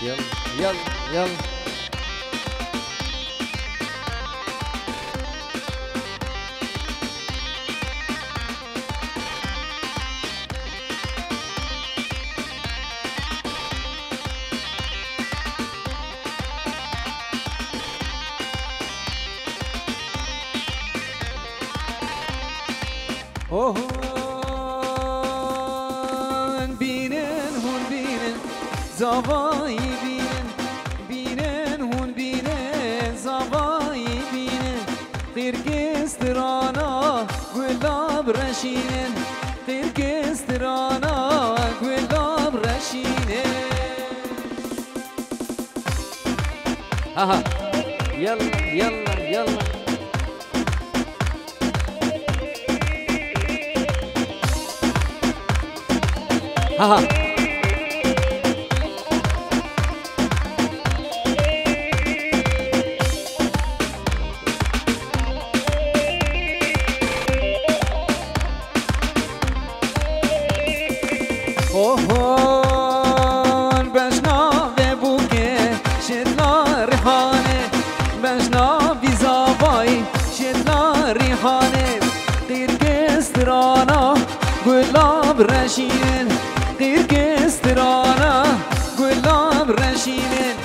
يلا يلا يلا. هون بینن هون بینن زوای بینن بینن هون بینن زوای بینن قرقسترانا گلاب رشینن قرقسترانا گلاب رشینن. ها يلا يلا يلا. ها هون بشناوه بوکه شدلا ریحانه بشناوی زاوای شدلا ریحانه قرقسترانا گلاب رشینن قرقسترانا گلاب رشینن.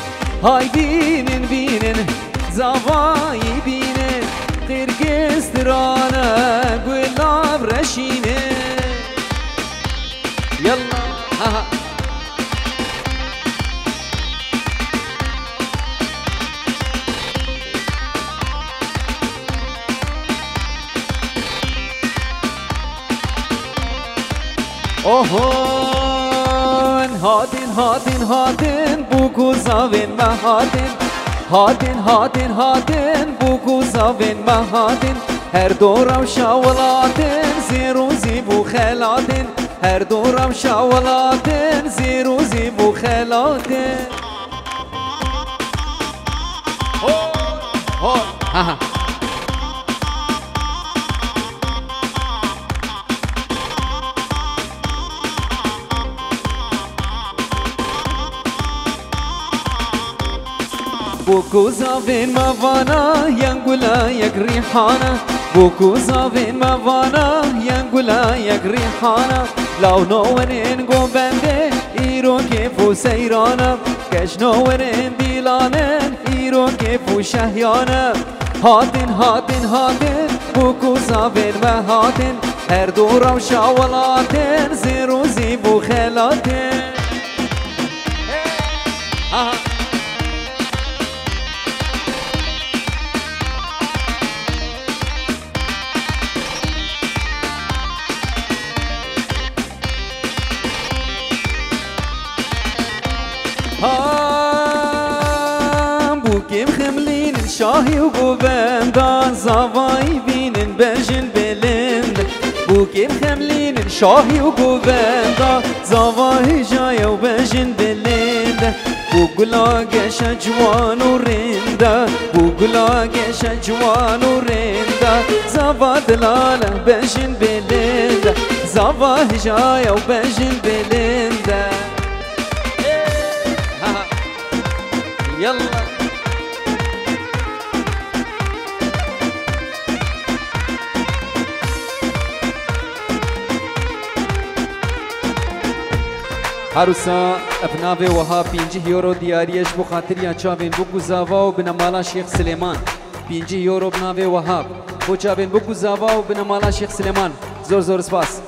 های بینن بینن زاوای بینن قرقسترانا گلاب رشینن. يلا ها اوهون هاتن هاتن هاتن بوکو زاوین ما هاتن هاتن هاتن هاتن بوکو زاوین ما هاتن هر دورم شاولاتن زیرو زیبو خلاتن هر دورم شاولاتن زیرو زیبو خلاتن. هون ها بوكو زافين مافانا ينقلا يك ريحانا بوكو زافين مافانا ينقلا يك ريحانا لو نوين قو بنده ايرو كيفو سيرانا كش نوين بيلانن ايرو كيفو شهيانا. هاتن هاتن هاتن بوكو زافين ما هاتن هر دورا وشاولاتن زيرو زيبو خلاتن. بوكيم خملين شاهي وقوبندا زاواي بينن بجن بلند بوكيم خملين شاهي وقوبندا زاواي جايا وبجن بلند بوغلا قشا جوان ورندا بوغلا قشا جوان ورندا زاوا دلالا بجن بلند زاوا جايا وبجن بلند. يلا عروسا ابناوه وها 5 یورو دیاریش بخاطر چاوین بو زاوا و بنمالا شیخ سلیمان 5 یورو بناوه وها بو چاوین بو زاوا و بنمالا شیخ سلیمان. زور زور سپاس.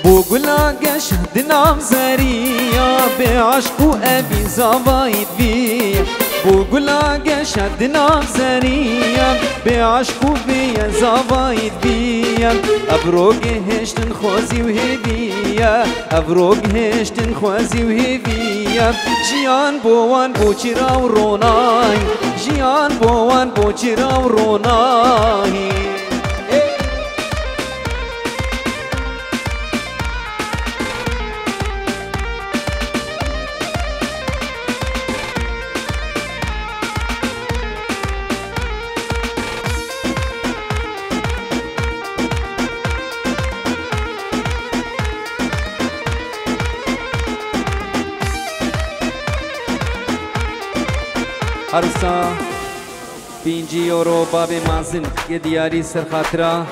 بوغلا قش دنام زريا بعشق أبي زوايد بيا بوغلا قش دنام زريا بعشق بيا زوايد بيا أبروق هشتن خوزي وهدية أبروق هشتن خوزي وهدية جيان بوان بوچرا وروناي جيان بوان بوچرا وروناي. عروسا 5 یورو باب مازن یه دیاری سرخاطرة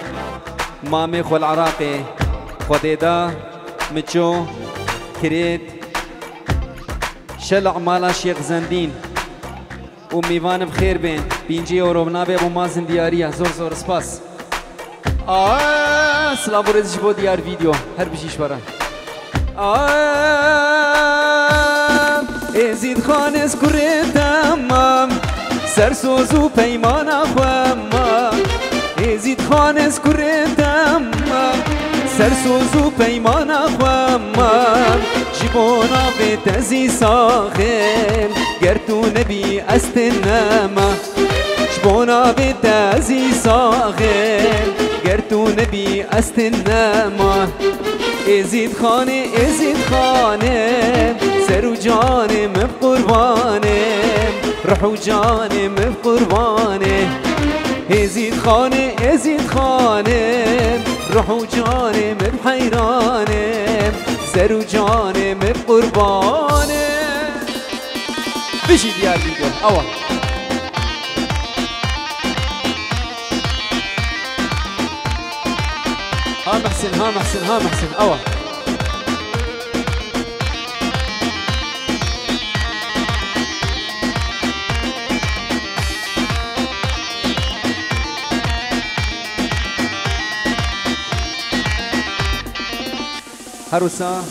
مامي خو العراقي خديدا مچو كريت شلع مالا شيخ زندين وميوان بخير بين 5 يورو بنابي ابو مازن ديارية زور زور سباس سلام ورزش بو ديار فيديو هر بشيش برا ازيد خانس كريت تمام سرسوز و پیمان خوام ازید خانس کردم سرسوز و پیمان خوام جبونا به تزی ساخن گرتو نبی استنما جبونا به تزی ساخن گرتو نبی استنما ازید خانه سر و جانم بقربانم روح و جانم بقربانه ازید خانه روح و جانم بحیرانم سر و جانم بقربانه بشی دیار دیگه اوه ها محسن اوه هروسا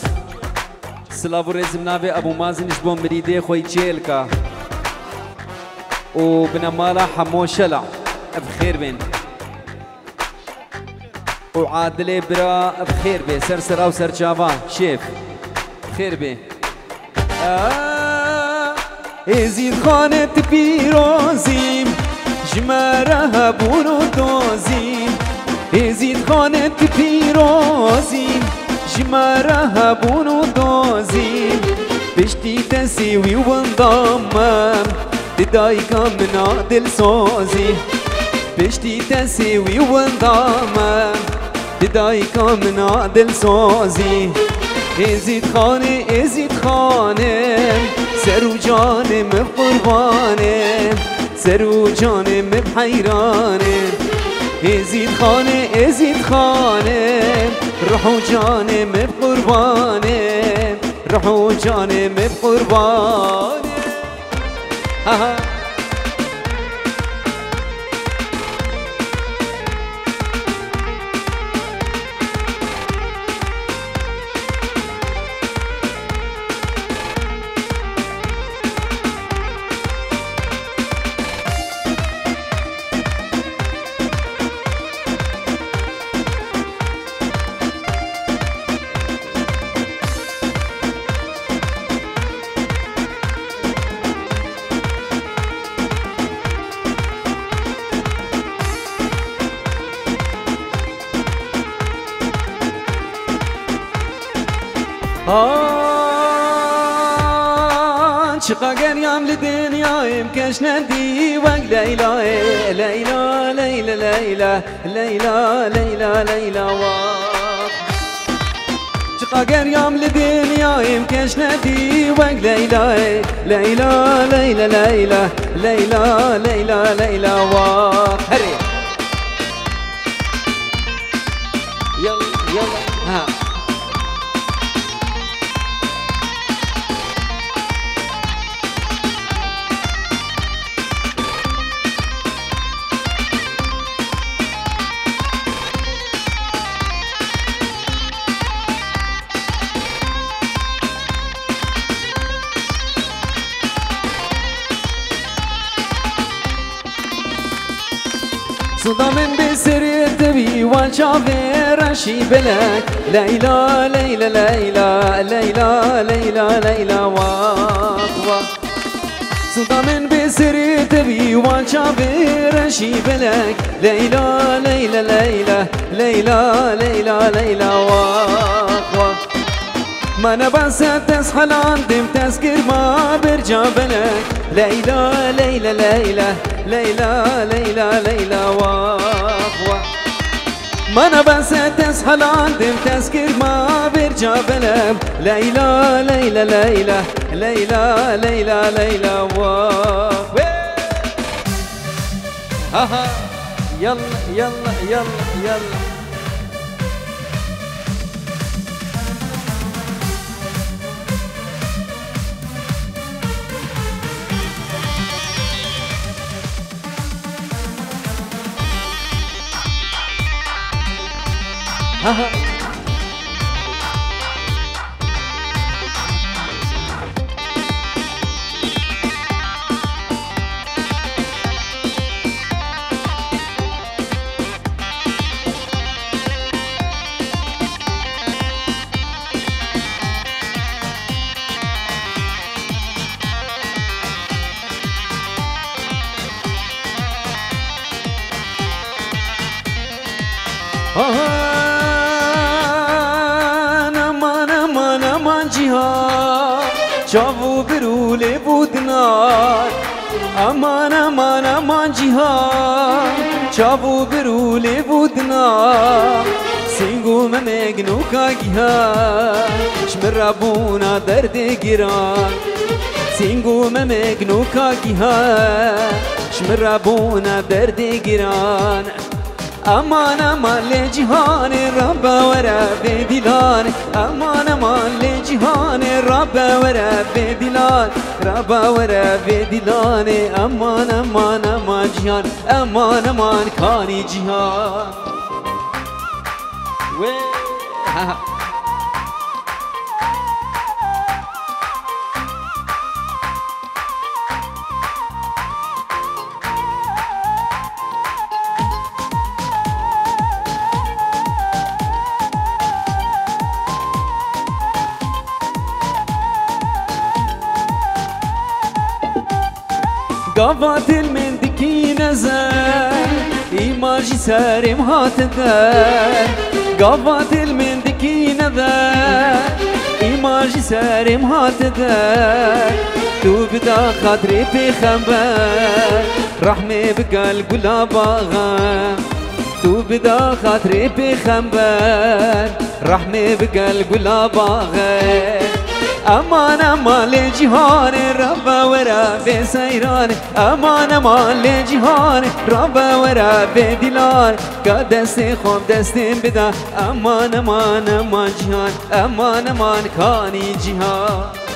سلاو رزم ناوی ابو مازن جبون مريدي خوي جيلكا وبنمالا حمو شلع بخير بين وعادلي برا بخير بين سرسرا وسر جافان شيف بخير بين ازيد خانة بيروزيم جمارها بونو دوزيم ازيد خانة بيروزيم جمارها بونو دوزيم بشتي تسيوي وانضمم دايكا من عدل صوزي بشتي تسيوي وانضمم دايكا من عدل صوزي ازيد خانم سر و جانم بقربانم سر و جانم بحيرانم ازيد خانم روح و جانم بقربانم روح و جانم بقربانم چقا گریم لدنیایم کش ندی وق لیلا لیلا لیلا لیلا لیلا لیلا لیلا واق چقا گریم لدنیایم کش ندی وق لیلا لیلا لیلا لیلا لیلا لیلا لیلا واق هری يلا ها صدامن بسريت بي والشافير رشي بلك ليلى ليلى ليلى ليلى ليلى ليلى واق صدامن بسريت بي والشافير رشي بلك ليلى ليلى ليلى ليلى ليلى ليلى واق ما انا بس تسحل عندم تسكر ما برجع بلك ليلى ليلى ليلى ليلى ليلى ليلى واق ما انا بس تسحل عندم تسكر ما برجع بلك ليلى ليلى ليلى ليلى ليلى ليلى واق ها يلا يلا يلا يلا ها aman cihan çavu birule budnar aman cihan çavu birule budnar singu memegnu kagihan şmerabuna derde giran singu memegnu kagihan şmerabuna derde giran aman le cihan Rabba ve Rabbe dilan aman le cihan Rabba ve Rabbe dilan Rabba ve Rabbe dilan aman cihan aman kani cihan ve قفات المندكي نزل إيماجي سارم هاتدر قفات المندكي نزل إيماجي سارم هاتدر تو بدا خاطري بخبر رحمي بقلب لاباغا تو بدا خاطري بخبر رحمي بقلب لاباغا aman le cihan Rabba ve Rabbe seyran aman le cihan Rabba ve Rabbe dilan ka desti khom destim bida aman cihan aman kani cihan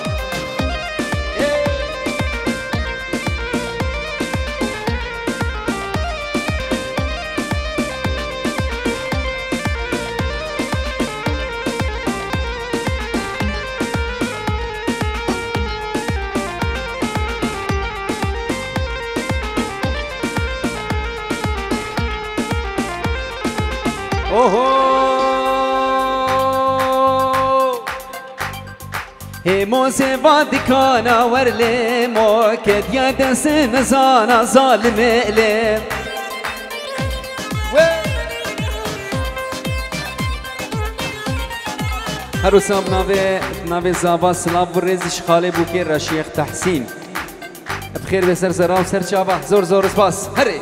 همو سواد کانا ورلی موکد یا دست نزانا ظالم علم هر روسا بناوه زاوا سلاف و ریزش خاله بوکی را شیخ تحسین بخیر به سر سرام سر چابا زور سپاس هره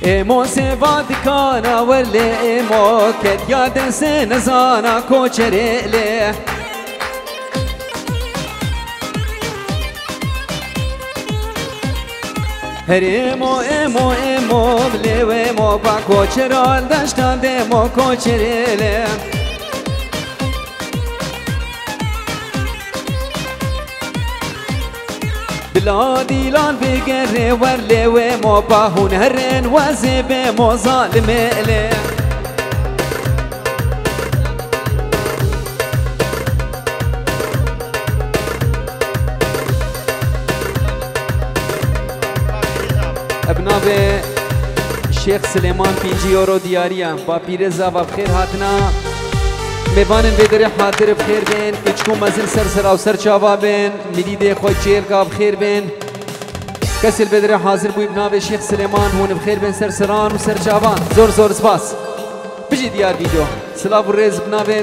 ایمو سواد کانا ولی ایمو کد یادن سه نزانا کوچریله هر ایمو بلی و ایمو با کوچرال داشتن دیمو کوچریله بلا دیلان بگره ورله و ما با هنرن وزه به ما ظالم اله ابناب شیخ سلیمان 5 یورو دیاریم با پیرزا و بخیر هاتنا میوانن بدر حاضر بخیر بین کچکو مزل سر و سر چاوا بین مدید خوی چیر کا بخیر بین کسل بدر حاضر بوی بناو شیخ سلیمان هون بخیر بین سران و سر چاوا زور سپاس بجی دیار ویدیو سلاو ریز بناو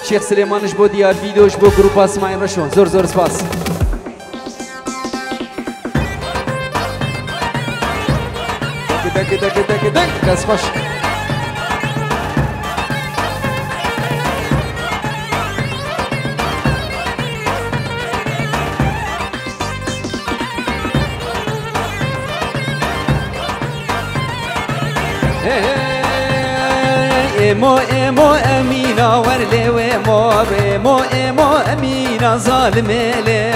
شیخ سلیمانش بو دیار ویدیوش بو گروپ اسماعیل رشون زور سپاس دك دك دك دك دست خوش امو امو امينة ورلي ومو امو امو امينة ظالم لي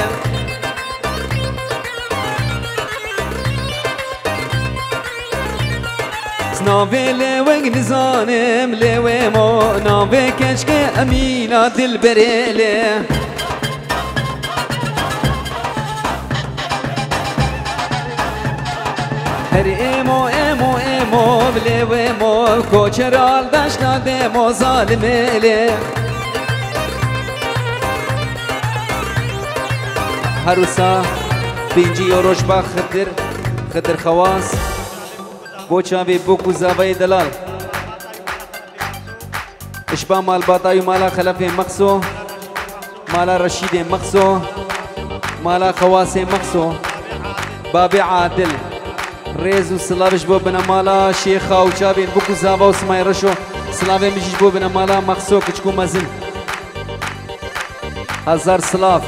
نافي لوك نزانم لومو نافي كشك امينة دل بريلي هر امو امو امو بلومو کوچرال دشنا دمو ظالم لي هروسا بينجي يوروش با خدر خواص بوچا بي بوكو زاوي دلال اشبا مال باطايو مالا خلفي مقصو مالا رشيد مقصو مالا خواسي مقصو بابي عادل ريزو سلافش بو بنا مالا شيخا وشابين بوكو زاوا وسماي رشو سلافي مجيش بو بنا مالا مقصو كچكو مزن هزار سلاف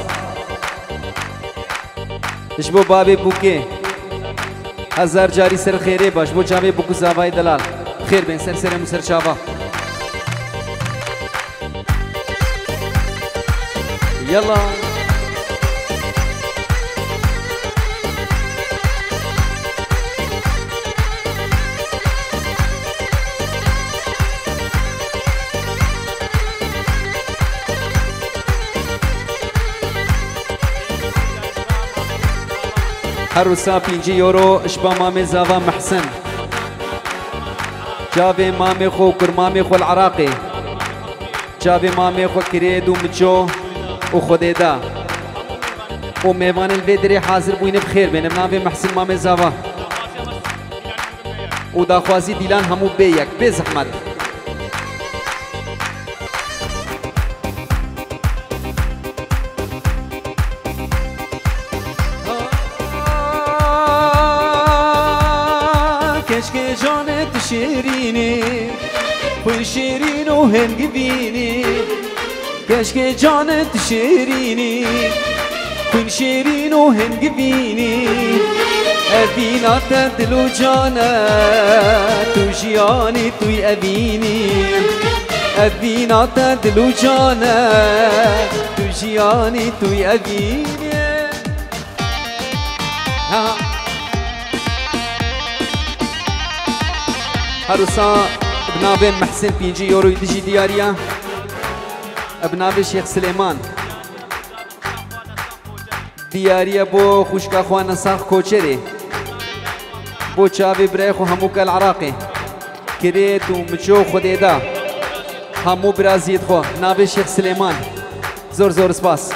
اشبو بابي بوكي هزار جاری سر خیره باش بو جاوی بکو زاوای دلال خیر بین سر سر مسر چاوا یلا هروسا 5 یورو اشبا مامي زاوا محسن جابي مامي خو كرمامي خو العراقي جابي مامي خو كريد ومجو وخديدا وميوان الفيدري حاضر بوين بخير بين منافي محسن مامي زاوا وداخوازي ديلان همو بيك بزحمت كشك جانت شيريني خوي شيرين وهنج بيني كشك جانت شيريني خوي شيرين وهنج بيني أبينا تدلو جانا تجياني توي أبيني أبينا تدلو جانا تجياني توي أبيني هروسا بنابي محسن 5 یورو يدجي دياريا بنابي شيخ سليمان دياريا بو خوشكا خوانا ساخ كوچري بو چاوي بريخو هموك العراقي كريت ومجو خديدا همو برازيد خو نابي شيخ سليمان زور زور سباس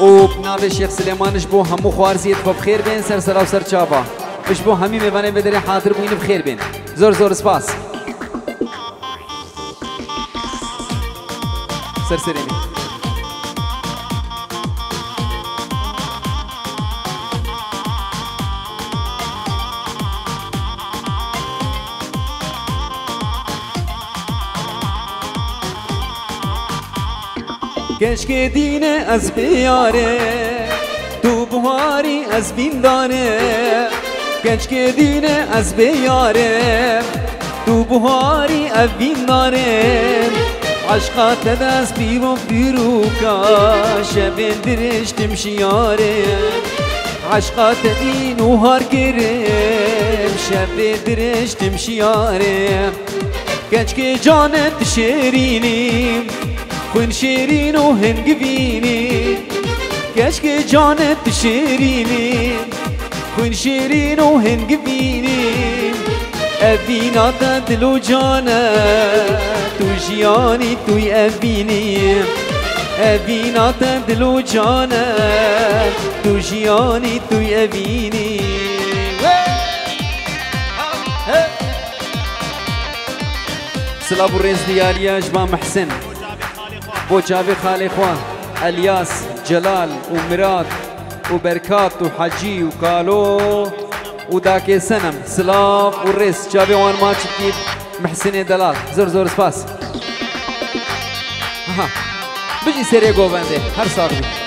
و بنابي شيخ سليمان جبو همو خوارزيد خو بخير بين سر سرا و سر چابا اشبو همي ميوانه بدري حاضر بوين بخير بين زور زور سباس سرسريني كشكي دينه از بياره تو بهاري از بيندانه كشكي دينه از بياره تو بهاري از بيندانه عشقات دست بيرو بيروكا شبين درش تمشي ياره عشقات دين وهار كريم شبين درش تمشي ياره كشكي جانت شيريني خوين شيرين وهنج بيني كشكي جانت شيريني خوين شيرين وهنج بيني أبينا تدلو جانا تو جياني توي أبيني أبينا تدلو جانا تو جياني توي أبيني سلاب الرئيس دياليا جماعة محسن بو جابي خالي خوان الياس جلال ومراد وبركات وحجي وقالوا وداك سنم سلاف والريس جابي وان ماتش كيف محسن دلال زور زور سباس ها بيجي سيري جوفاندي هر صاحبي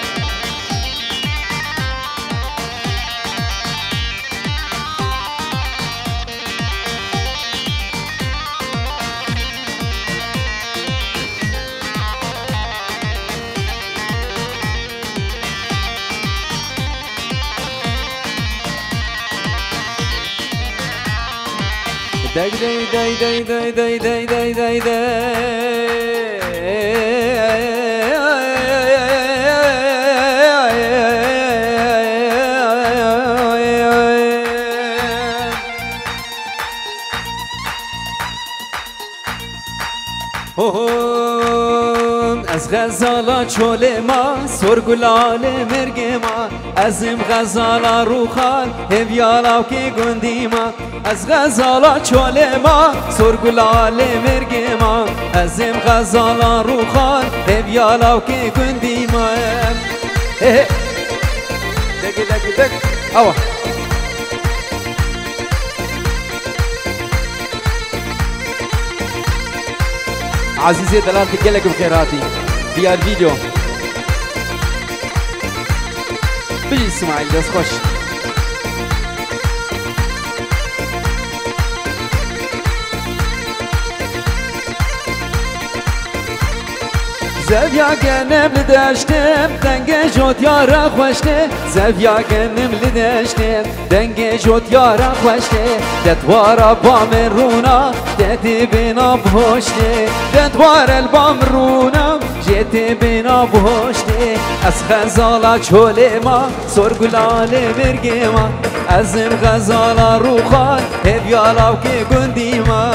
داي داي داي داي داي داي داي داي داي داي از غزالا چوله ما سرگلال مرگ ما ازم غزالا روخال هویالا که گندی ما از غزالا چوله ما سرگلال مرگ ما ازم غزالا روخال هویالا که گندی ما دک دک دک آوا عزيزي دلال تقلق بخيراتي في الفيديو بيجي اسماعيل بس خوش زەڤیا گەنم لە دەشتم دەنگێ ژۆتیارە خوێشتێ زەڤیا گەنم لە دەشتم دەنگێ ژۆتیارە خوێشتێ دەتوارە با من ڕوونا دێتێ بێنا بهۆشتێ دەتوارە با من ڕوونا جێتێ بێنا بهۆشتێ ئەس خەزاڵا چۆلێما سۆرگولا لێ مێرگێما ئەزم خەزاڵا ڕووخان هێڤیاڵاوکێ گوندیما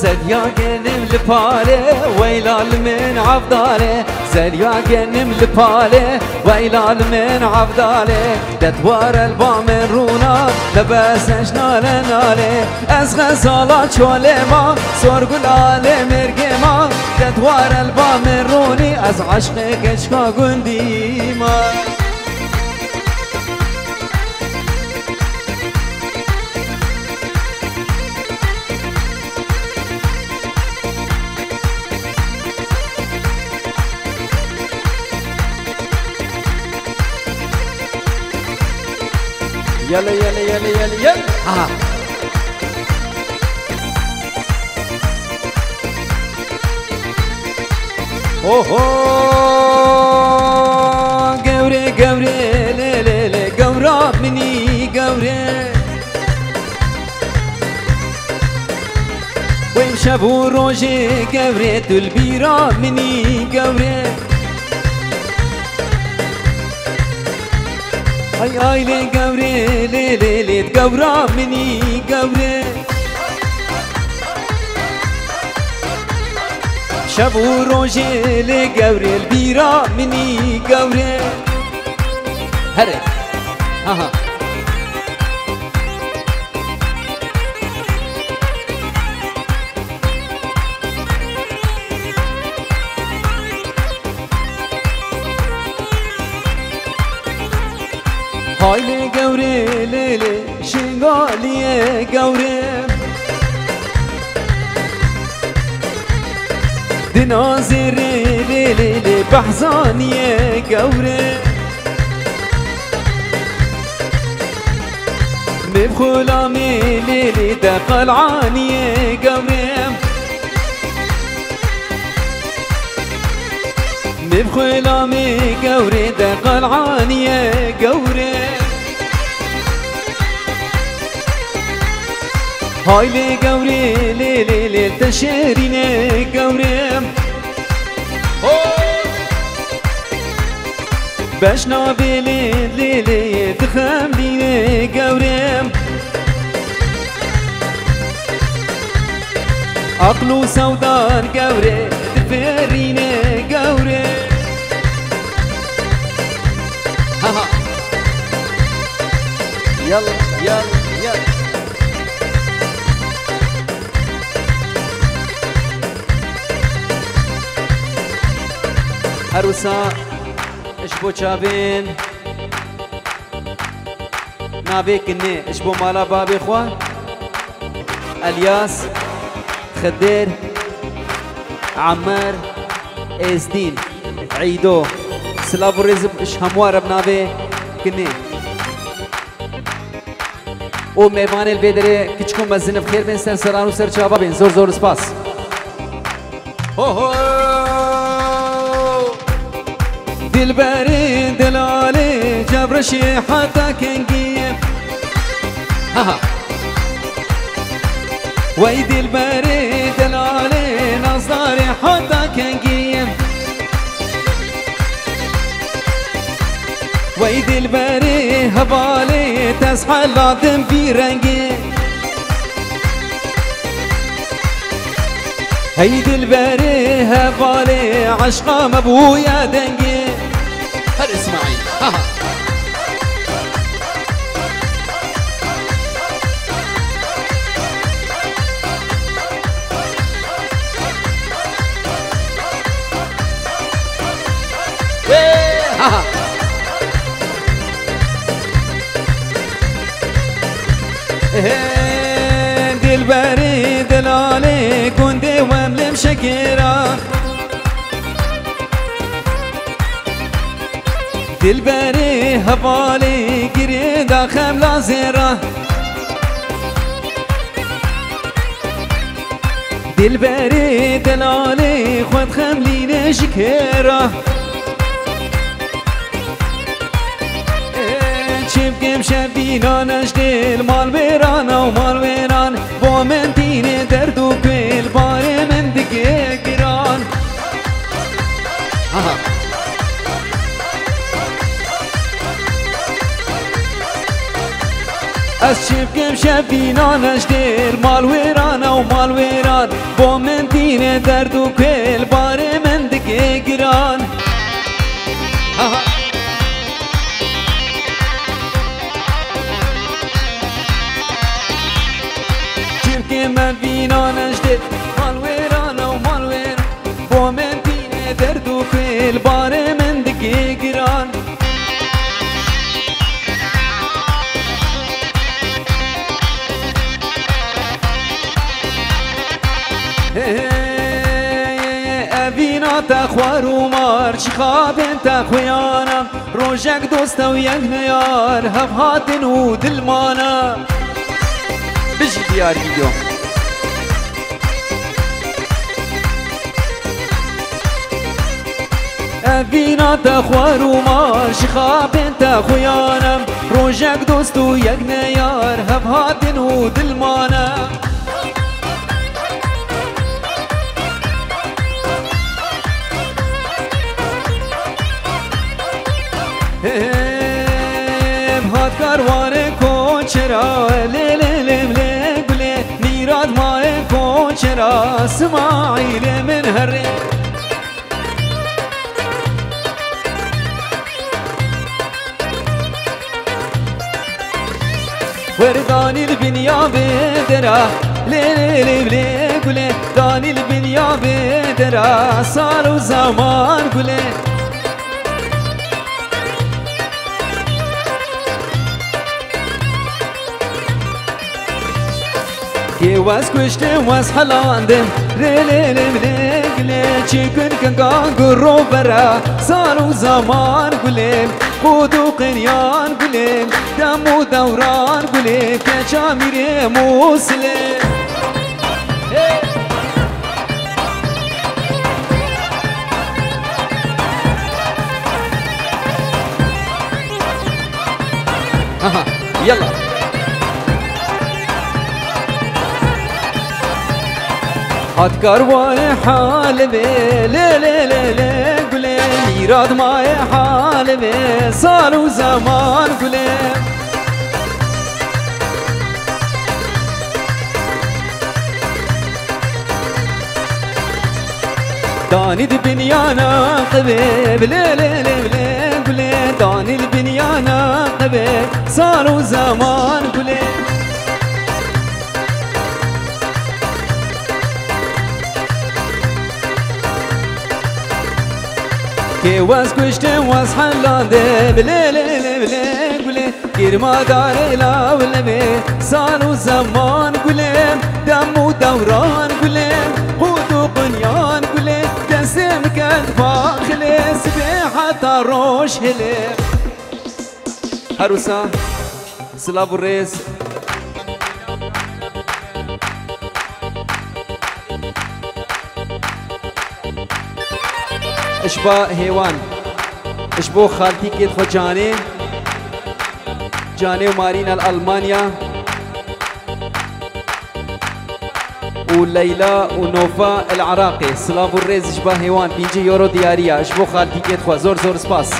زەریا گەنم لە پارێ وەیلال من عەفدالێ زەریا گەنم لە پارێ وەیلال من عەفدالێ دەتوارە با من ڕوونا لە بەسەش نالە نالێ ئەس غەزاڵا چۆلێما سۆرگولا لێ مێرگێما دەتوارە با من ڕوونی ئەس عەشقێ گەچکا گوندیما يلا يلا يلا يلا يلا اوه قوري قوري لي لي لي قورا مني قوري وين شافوا روجي قوري البيرة مني قوري هاي هاي لي قوري لي لي لي تقورا مني قوري شابو روجي لي قوري البيرة مني قوري هري ها هاي لي قوري لي لي شنقالي قوري دنازر لي لي لي بحزاني قوري مبخلامي لي لي دقلعاني قوري مبخلامي قوري دقلعاني قوري هاي لي قوري لي لي لي تشيريني قوري بشنا بلید لیلی دخم دینه گورم عقل و سودان گوره دفرینه گوره يلا يلا يلا عروسا اش بو چابين نابي كني اش بو مالا بابي خوان الياس خدير عمار ازدين عيدو سلاب الرزب اش هموار بنابي كني او میوان الویدره کچکو مزنب خیر بین سر سران و سر چابا بین زور زور سپاس دل بری دلالی جبرشی حتی کنگیم وی دل بری دلالی نظاری حتی کنگیم وی دل بری هبالی تسحل لادم بی رنگی هی دل بری هبالی عشقا مبویا دنگی هر اسماعیل دل بری دلالی گنده وملم شکیرا دل بری حوالی گیری داخم لازیرا دل بری دلالی خود خملین شکیرا چیبگم شبینانش دل مال ویران و مال ویران با من دین درد و کل بار من دیگه گران از چیبگم شبینانش دل مال ویران و مال ویران با من دین درد و کل بار من دیگه گران من بینانش دل مال ویران و مال ویر با من دین درد و کل بار من دیگه گران اوینا تخوار و مار چی خوابن تخویانم روژک دوست و یک نیار هف هاتن و دلمانم بجي ديار فيديو أبينا تخوار ومار شخاب انت خويانم روجك دوستو يك نيار هف هاتن ودلمانا هات كاروان كونشرا میراد مای کن چرا اسماعیل من هره وردانی البنیا بدرا لیلی بلی گله دانی البنیا بدرا سال و زمان گله که واس کشته واس حلاندم ریلی لیلی گله چیکن کنگان گرو برا سال و زمان گله خود و قنیان گله دم و دوران گله که چامیر موسله يلا هات كروان حال بي لي لي لي لي قولي میراد مای حال به سال و زمان گله دانید بنیانا قبه بله بله بله بله دانید بنیانا قبه سال و زمان گله که واز کشته واز حلانده بله بله بله بله گرما داره لاول به سال و زمان گله دم و دوران گله خود و قنیان گله دستم کند باخله سبحت روش هله هروسا سلاف الرئيس اشبا هيوان اشبو خالتي كيد خو جاني ومارينا الألمانيا وليلى ونوفا العراقي سلاف الرئيس اشبا هيوان 5 يورو ديارية اشبو خالتي كيد خو زور زور سباس